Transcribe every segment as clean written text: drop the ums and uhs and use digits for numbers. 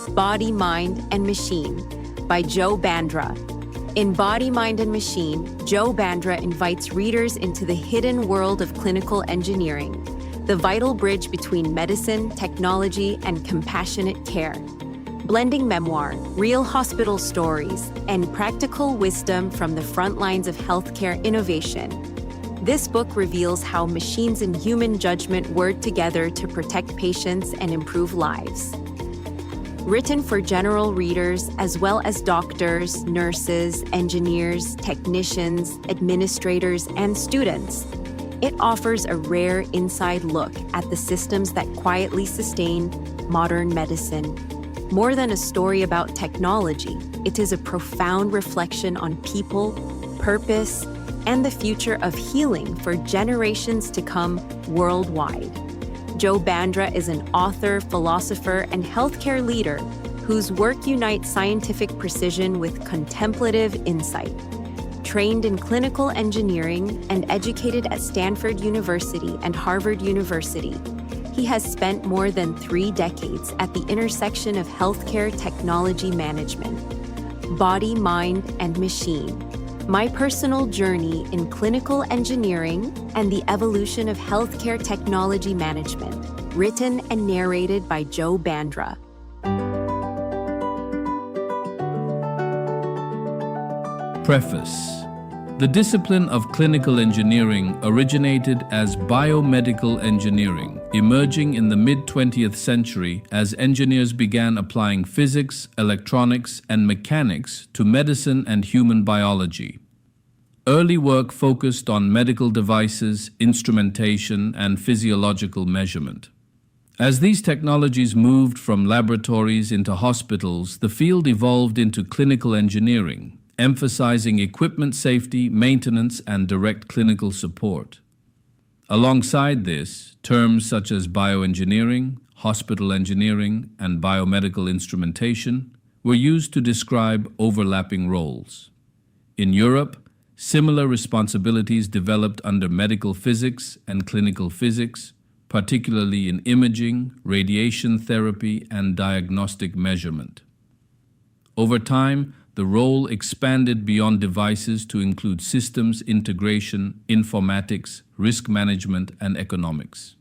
Body, Mind, and Machine by Joe Bandra. In Body, Mind, and Machine, Joe Bandra invites readers into the hidden world of clinical engineering, the vital bridge between medicine, technology, and compassionate care. Blending memoir, real hospital stories, and practical wisdom from the front lines of healthcare innovation, this book reveals how machines and human judgment work together to protect patients and improve lives. Written for general readers as well as doctors, nurses, engineers, technicians, administrators, and students, it offers a rare inside look at the systems that quietly sustain modern medicine. More than a story about technology, it is a profound reflection on people, purpose, and the future of healing for generations to come worldwide. Joe Bandra is an author, philosopher, and healthcare leader whose work unites scientific precision with contemplative insight. Trained in clinical engineering and educated at Stanford University and Harvard University, he has spent more than 3 decades at the intersection of healthcare technology management. Body, Mind, and Machine: My Personal Journey in Clinical Engineering and the Evolution of Healthcare Technology Management, written and narrated by Joe Bandra. Preface. The discipline of clinical engineering originated as biomedical engineering, emerging in the mid-20th century as engineers began applying physics, electronics, and mechanics to medicine and human biology. Early work focused on medical devices, instrumentation, and physiological measurement. As these technologies moved from laboratories into hospitals, the field evolved into clinical engineering, emphasizing equipment safety, maintenance, and direct clinical support. Alongside this, terms such as bioengineering, hospital engineering, and biomedical instrumentation were used to describe overlapping roles. In Europe, similar responsibilities developed under medical physics and clinical physics, particularly in imaging, radiation therapy, and diagnostic measurement. Over time, the role expanded beyond devices to include systems integration, informatics, risk management, and economics.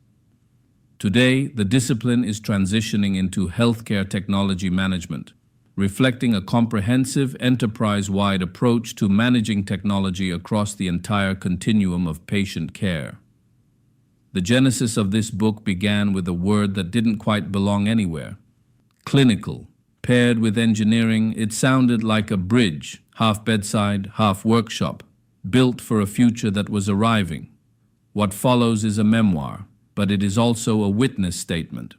Today, the discipline is transitioning into healthcare technology management, reflecting a comprehensive, enterprise-wide approach to managing technology across the entire continuum of patient care. The genesis of this book began with a word that didn't quite belong anywhere: clinical. Paired with engineering, it sounded like a bridge, half bedside, half workshop, built for a future that was arriving. What follows is a memoir, but it is also a witness statement.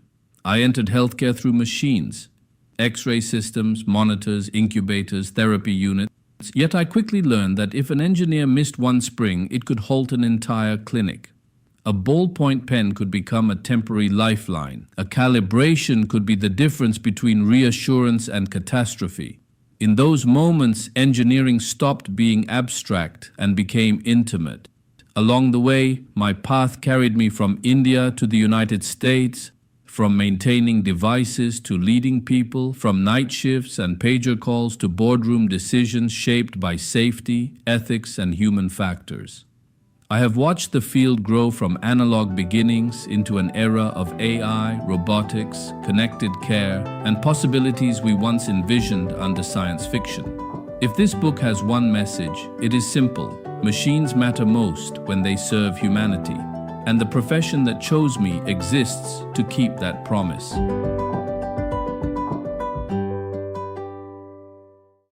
I entered healthcare through machines, X-ray systems, monitors, incubators, therapy units, yet I quickly learned that if an engineer missed one spring, it could halt an entire clinic. A ballpoint pen could become a temporary lifeline. A calibration could be the difference between reassurance and catastrophe. In those moments, engineering stopped being abstract and became intimate. Along the way, my path carried me from India to the United States, from maintaining devices to leading people, from night shifts and pager calls to boardroom decisions shaped by safety, ethics, and human factors. I have watched the field grow from analog beginnings into an era of AI, robotics, connected care, and possibilities we once envisioned under science fiction. If this book has one message, it is simple: machines matter most when they serve humanity, and the profession that chose me exists to keep that promise.